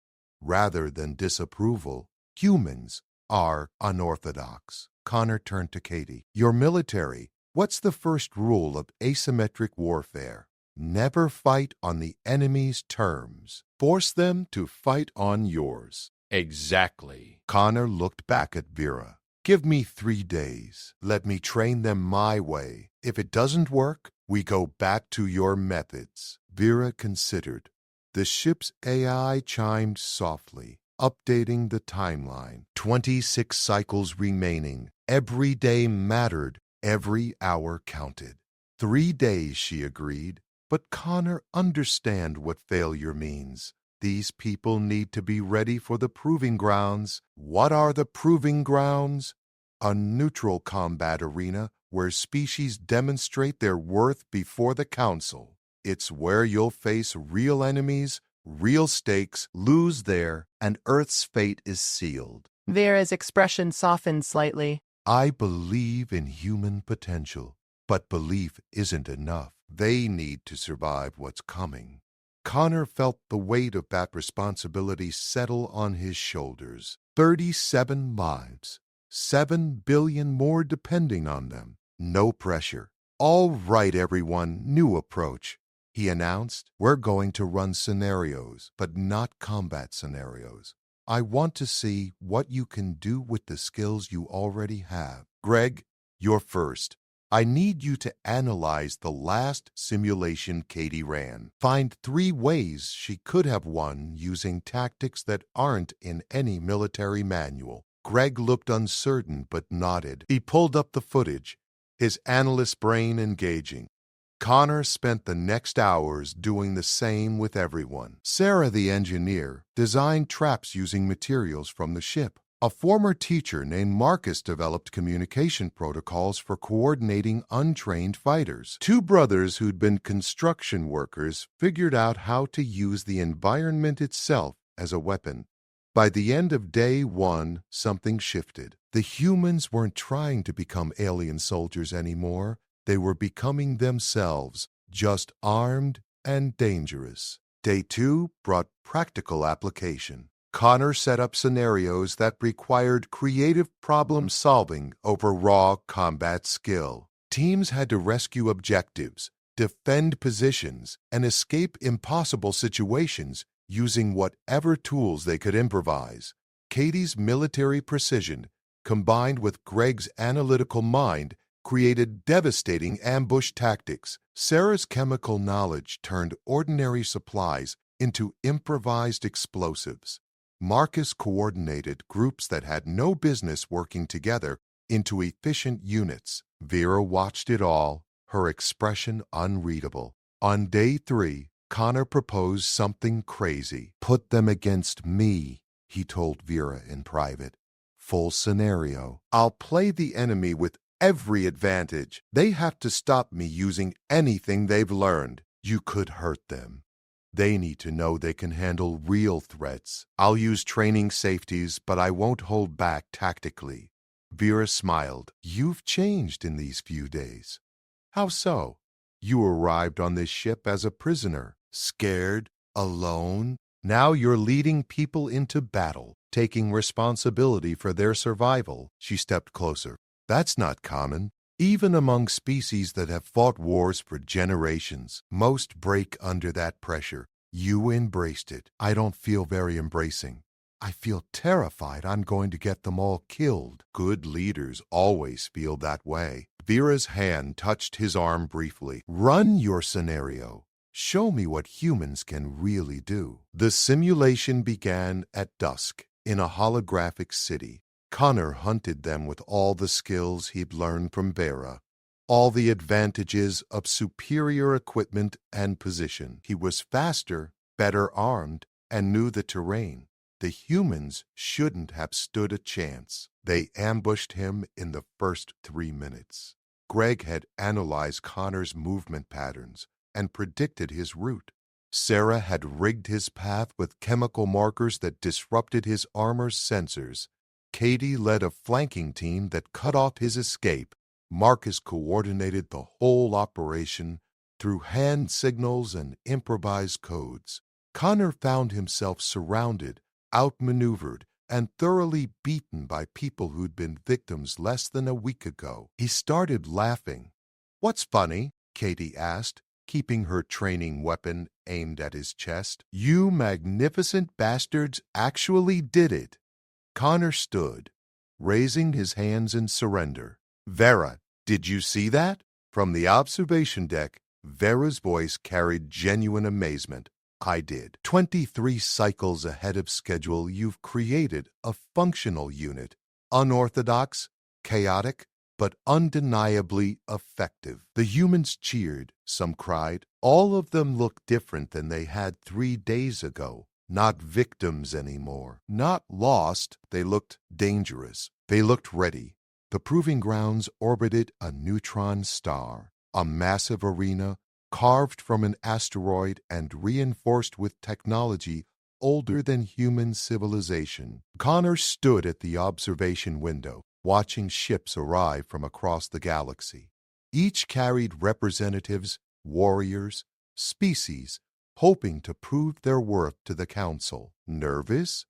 rather than disapproval. Humans are unorthodox. Connor turned to Katie. You're military. What's the first rule of asymmetric warfare? Never fight on the enemy's terms. Force them to fight on yours. Exactly. Connor looked back at Vera. Give me 3 days. Let me train them my way. If it doesn't work, we go back to your methods. Vera considered. The ship's AI chimed softly, updating the timeline. 26 cycles remaining. Every day mattered. Every hour counted. 3 days, she agreed. But Connor understand what failure means. These people need to be ready for the proving grounds. What are the proving grounds? A neutral combat arena where species demonstrate their worth before the Council. It's where you'll face real enemies, real stakes, lose there, and Earth's fate is sealed. Vera's expression softened slightly. I believe in human potential, but belief isn't enough. They need to survive what's coming. Connor felt the weight of that responsibility settle on his shoulders. 37 lives, 7 billion more depending on them. No pressure. All right, everyone, new approach. He announced, we're going to run scenarios, but not combat scenarios. I want to see what you can do with the skills you already have. Greg, you're first. I need you to analyze the last simulation Katie ran. Find 3 ways she could have won using tactics that aren't in any military manual. Greg looked uncertain but nodded. He pulled up the footage, his analyst brain engaging. Connor spent the next hours doing the same with everyone. Sarah, the engineer, designed traps using materials from the ship. A former teacher named Marcus developed communication protocols for coordinating untrained fighters. Two brothers who'd been construction workers figured out how to use the environment itself as a weapon. By the end of day one, something shifted. The humans weren't trying to become alien soldiers anymore. They were becoming themselves, just armed and dangerous. Day two brought practical application. Connor set up scenarios that required creative problem-solving over raw combat skill. Teams had to rescue objectives, defend positions, and escape impossible situations using whatever tools they could improvise. Katie's military precision, combined with Greg's analytical mind, created devastating ambush tactics. Sarah's chemical knowledge turned ordinary supplies into improvised explosives. Marcus coordinated groups that had no business working together into efficient units. Vera watched it all, her expression unreadable. On day three, Connor proposed something crazy. "Put them against me," he told Vera in private. "Full scenario. I'll play the enemy with every advantage. They have to stop me using anything they've learned. You could hurt them. They need to know they can handle real threats. I'll use training safeties, but I won't hold back tactically." Vera smiled. "You've changed in these few days." "How so?" "You arrived on this ship as a prisoner, scared, alone. Now you're leading people into battle, taking responsibility for their survival." She stepped closer. "That's not common. Even among species that have fought wars for generations, most break under that pressure. You embraced it. I don't feel very embracing. I feel terrified I'm going to get them all killed." "Good leaders always feel that way." Vera's hand touched his arm briefly. "Run your scenario. Show me what humans can really do." The simulation began at dusk in a holographic city. Connor hunted them with all the skills he'd learned from Vera, all the advantages of superior equipment and position. He was faster, better armed, and knew the terrain. The humans shouldn't have stood a chance. They ambushed him in the first 3 minutes. Greg had analyzed Connor's movement patterns and predicted his route. Sarah had rigged his path with chemical markers that disrupted his armor's sensors. Katie led a flanking team that cut off his escape. Marcus coordinated the whole operation through hand signals and improvised codes. Connor found himself surrounded, outmaneuvered, and thoroughly beaten by people who'd been victims less than a week ago. He started laughing. "What's funny?" Katie asked, keeping her training weapon aimed at his chest. "You magnificent bastards actually did it." Connor stood, raising his hands in surrender. "Vera, did you see that?" From the observation deck, Vera's voice carried genuine amazement. "I did. 23 cycles ahead of schedule, you've created a functional unit. Unorthodox, chaotic, but undeniably effective." The humans cheered, some cried. All of them looked different than they had 3 days ago. Not victims anymore. Not lost. They looked dangerous. They looked ready. The proving grounds orbited a neutron star, a massive arena carved from an asteroid and reinforced with technology older than human civilization. Connor stood at the observation window, watching ships arrive from across the galaxy. Each carried representatives, warriors, species, hoping to prove their worth to the Council. Nervous?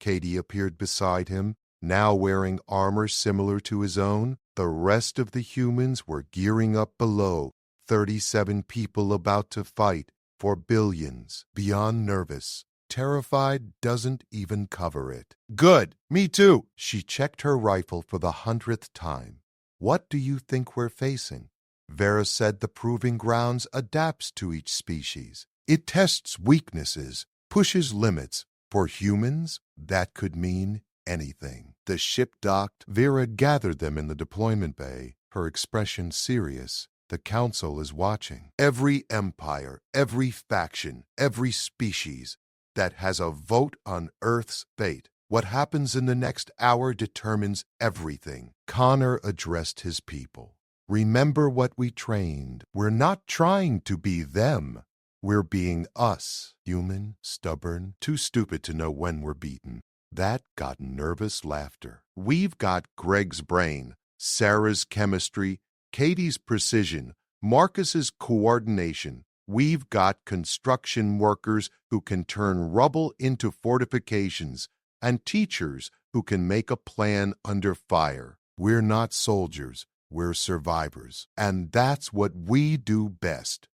Katie appeared beside him, now wearing armor similar to his own. The rest of the humans were gearing up below, 37 people about to fight for billions. Beyond nervous. Terrified doesn't even cover it. "Good, me too." She checked her rifle for the 100th time. "What do you think we're facing?" Vera said the proving grounds adapts to each species. It tests weaknesses, pushes limits. For humans, that could mean anything. The ship docked. Vera gathered them in the deployment bay, her expression serious. The Council is watching. Every empire, every faction, every species that has a vote on Earth's fate. What happens in the next hour determines everything. Connor addressed his people. Remember what we trained. We're not trying to be them. We're being us. Human, stubborn, too stupid to know when we're beaten. That got nervous laughter. We've got Greg's brain, Sarah's chemistry, Katie's precision, Marcus's coordination. We've got construction workers who can turn rubble into fortifications, and teachers who can make a plan under fire. We're not soldiers, we're survivors, and that's what we do best.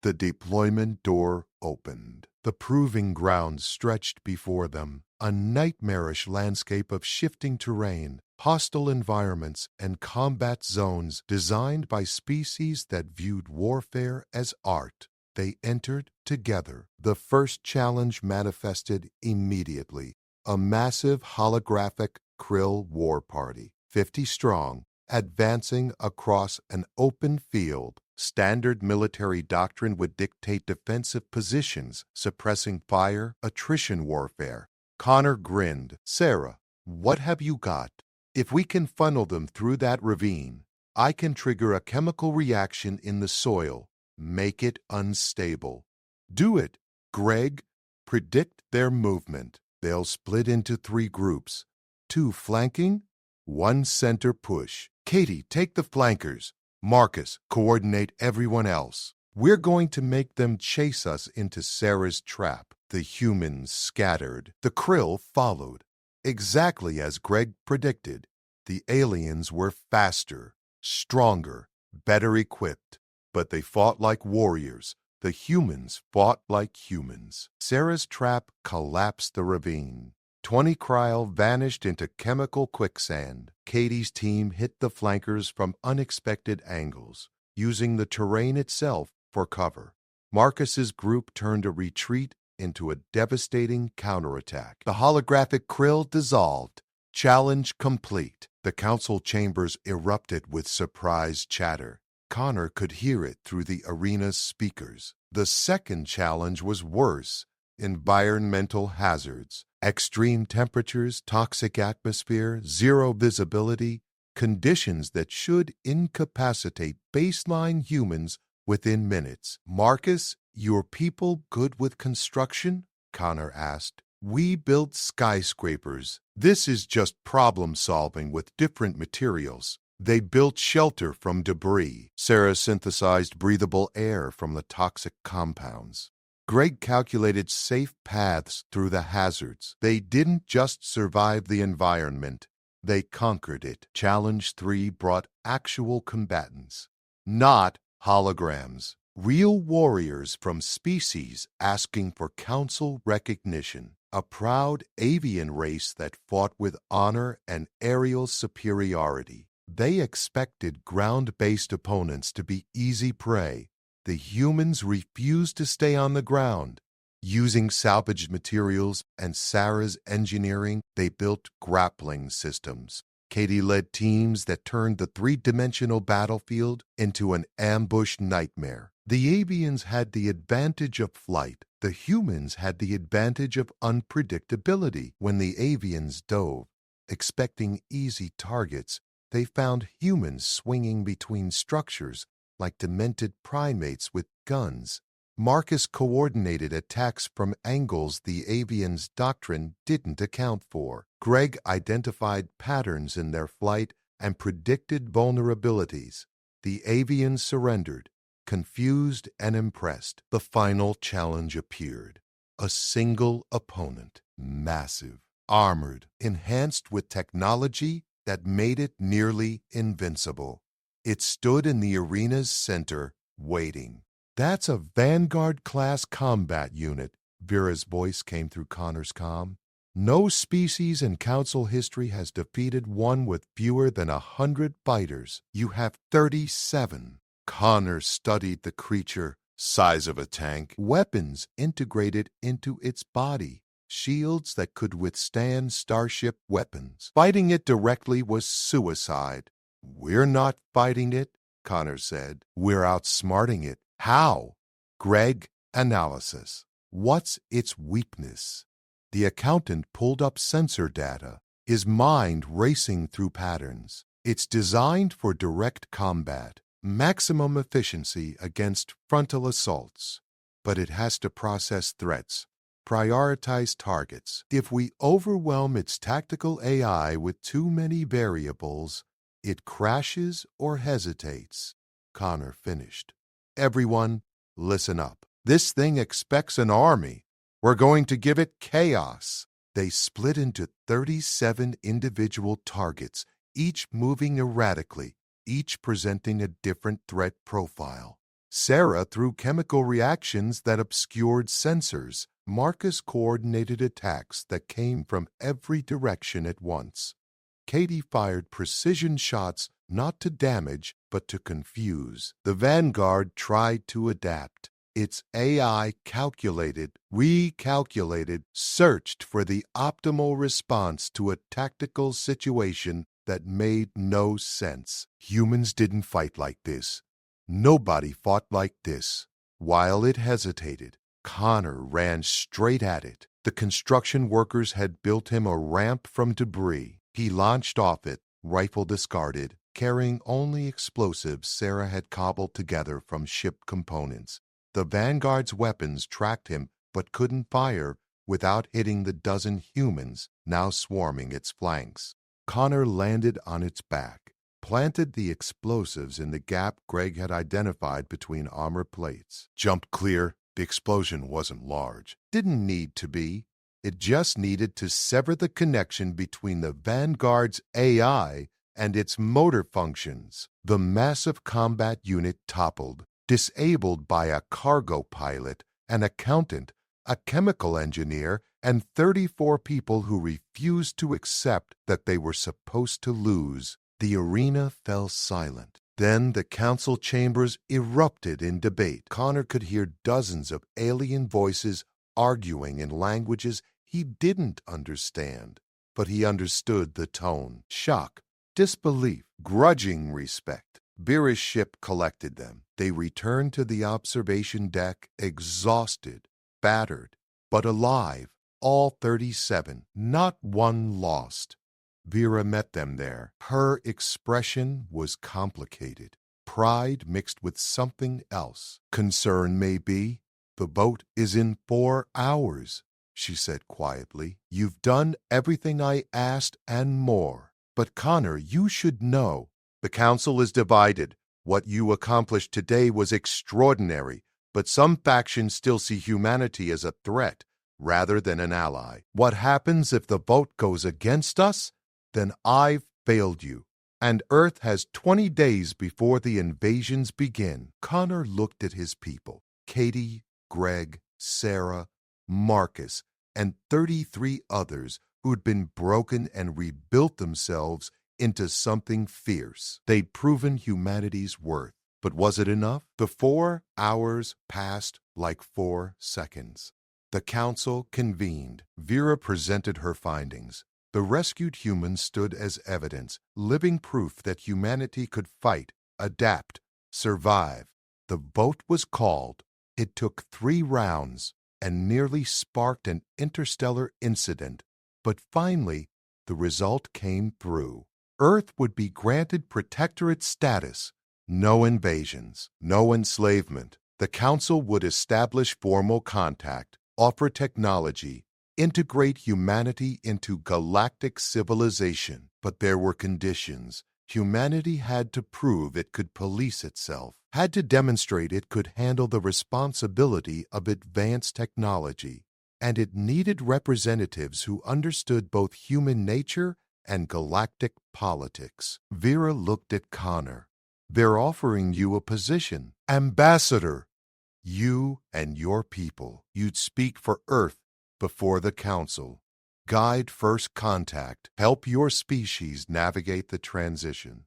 The deployment door opened. The proving ground stretched before them, a nightmarish landscape of shifting terrain, hostile environments, and combat zones designed by species that viewed warfare as art. They entered together. The first challenge manifested immediately. A massive holographic Krill war party, 50 strong, advancing across an open field. Standard military doctrine would dictate defensive positions, suppressing fire, attrition warfare. Connor grinned. Sarah, what have you got? If we can funnel them through that ravine, I can trigger a chemical reaction in the soil, make it unstable. Do it, Greg. Predict their movement. They'll split into 3 groups, 2 flanking, 1 center push. Katie, take the flankers. Marcus, coordinate everyone else. We're going to make them chase us into Sarah's trap. The humans scattered. The Krill followed. Exactly as Greg predicted, the aliens were faster, stronger, better equipped. But they fought like warriors. The humans fought like humans. Sarah's trap collapsed the ravine. 20 cryo vanished into chemical quicksand. Katie's team hit the flankers from unexpected angles, using the terrain itself for cover. Marcus's group turned a retreat into a devastating counterattack. The holographic Krill dissolved. Challenge complete. The council chambers erupted with surprised chatter. Connor could hear it through the arena's speakers. The second challenge was worse. Environmental hazards, extreme temperatures, toxic atmosphere, zero visibility, conditions that should incapacitate baseline humans within minutes. Marcus, your people good with construction? Connor asked. We built skyscrapers. This is just problem solving with different materials. They built shelter from debris. Sarah synthesized breathable air from the toxic compounds. Greg calculated safe paths through the hazards. They didn't just survive the environment, they conquered it. Challenge 3 brought actual combatants, not holograms. Real warriors from species asking for council recognition. A proud avian race that fought with honor and aerial superiority. They expected ground-based opponents to be easy prey. The humans refused to stay on the ground. Using salvaged materials and Sarah's engineering, they built grappling systems. Katie led teams that turned the 3-dimensional battlefield into an ambush nightmare. The avians had the advantage of flight. The humans had the advantage of unpredictability. When the avians dove, expecting easy targets, they found humans swinging between structures like demented primates with guns. Marcus coordinated attacks from angles the avians' doctrine didn't account for. Greg identified patterns in their flight and predicted vulnerabilities. The avians surrendered, confused and impressed. The final challenge appeared. A single opponent, massive, armored, enhanced with technology that made it nearly invincible. It stood in the arena's center, waiting. That's a Vanguard-class combat unit, Vera's voice came through Connor's comm. No species in Council history has defeated one with fewer than 100 fighters. You have 37. Connor studied the creature, size of a tank, weapons integrated into its body. shields that could withstand starship weapons. Fighting it directly was suicide. "We're not fighting it," Connor said. "We're outsmarting it." "How?" Greg, analysis. "What's its weakness?" The accountant pulled up sensor data, his mind racing through patterns. "It's designed for direct combat, maximum efficiency against frontal assaults. But it has to process threats, prioritize targets. If we overwhelm its tactical AI with too many variables, it crashes or hesitates." Connor finished. "Everyone, listen up. This thing expects an army. We're going to give it chaos." They split into 37 individual targets, each moving erratically, each presenting a different threat profile. Sarah threw chemical reactions that obscured sensors. Marcus coordinated attacks that came from every direction at once. Katie fired precision shots not to damage, but to confuse. The Vanguard tried to adapt. Its AI calculated, recalculated, searched for the optimal response to a tactical situation that made no sense. Humans didn't fight like this. Nobody fought like this. While it hesitated, Connor ran straight at it. The construction workers had built him a ramp from debris. He launched off it, rifle discarded, carrying only explosives Sarah had cobbled together from ship components. The Vanguard's weapons tracked him but couldn't fire without hitting the dozen humans now swarming its flanks. Connor landed on its back, planted the explosives in the gap Greg had identified between armor plates. Jumped clear. The explosion wasn't large. Didn't need to be. It just needed to sever the connection between the Vanguard's AI and its motor functions. The massive combat unit toppled, disabled by a cargo pilot, an accountant, a chemical engineer, and 34 people who refused to accept that they were supposed to lose. The arena fell silent. Then the council chambers erupted in debate. Connor could hear dozens of alien voices arguing in languages he didn't understand, but he understood the tone. Shock, disbelief, grudging respect. Vera's ship collected them. They returned to the observation deck, exhausted, battered, but alive, all 37, not one lost. Vera met them there. Her expression was complicated. Pride mixed with something else. Concern, maybe. "The boat is in 4 hours," she said quietly. "You've done everything I asked and more. But Connor, you should know. The council is divided. What you accomplished today was extraordinary, but some factions still see humanity as a threat rather than an ally. What happens if the vote goes against us? Then I've failed you, and Earth has 20 days before the invasions begin." Connor looked at his people, Katie, Greg, Sarah, Marcus, and 33 others who'd been broken and rebuilt themselves into something fierce. They'd proven humanity's worth. But was it enough? The 4 hours passed like 4 seconds. The council convened. Vera presented her findings. The rescued humans stood as evidence, living proof that humanity could fight, adapt, survive. The vote was called. It took 3 rounds and nearly sparked an interstellar incident. But finally, the result came through. Earth would be granted protectorate status. No invasions, no enslavement. The council would establish formal contact, offer technology, integrate humanity into galactic civilization. But there were conditions. Humanity had to prove it could police itself, had to demonstrate it could handle the responsibility of advanced technology, and it needed representatives who understood both human nature and galactic politics. Vera looked at Connor. "They're offering you a position. Ambassador. You and your people. You'd speak for Earth before the council. Guide first contact. Help your species navigate the transition."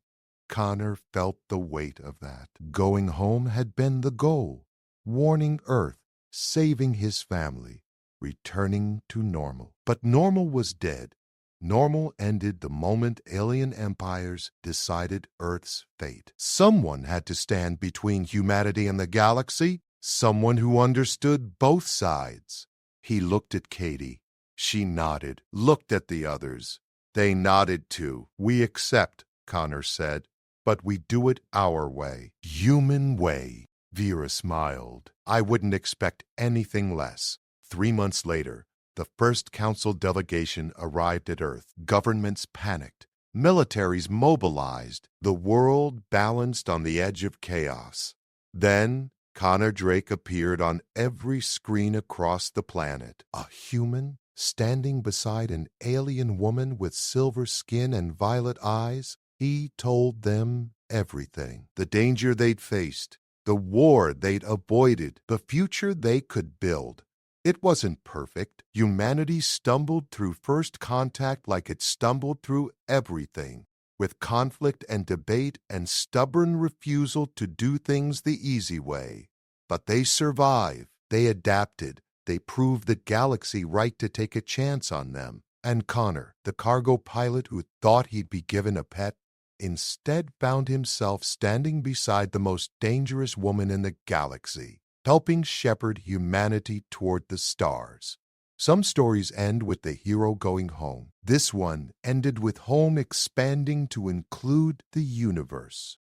Connor felt the weight of that. Going home had been the goal. Warning Earth, saving his family, returning to normal. But normal was dead. Normal ended the moment alien empires decided Earth's fate. Someone had to stand between humanity and the galaxy, someone who understood both sides. He looked at Katie. She nodded, looked at the others. They nodded too. "We accept," Connor said, "but we do it our way." "Human way," Vera smiled. "I wouldn't expect anything less." 3 months later, the first council delegation arrived at Earth. Governments panicked. Militaries mobilized. The world balanced on the edge of chaos. Then Connor Drake appeared on every screen across the planet. A human standing beside an alien woman with silver skin and violet eyes. He told them everything. The danger they'd faced, the war they'd avoided, the future they could build. It wasn't perfect. Humanity stumbled through first contact like it stumbled through everything, with conflict and debate and stubborn refusal to do things the easy way. But they survived. They adapted. They proved the galaxy right to take a chance on them. And Connor, the cargo pilot who thought he'd be given a pet, instead found himself standing beside the most dangerous woman in the galaxy, helping shepherd humanity toward the stars. Some stories end with the hero going home. This one ended with home expanding to include the universe.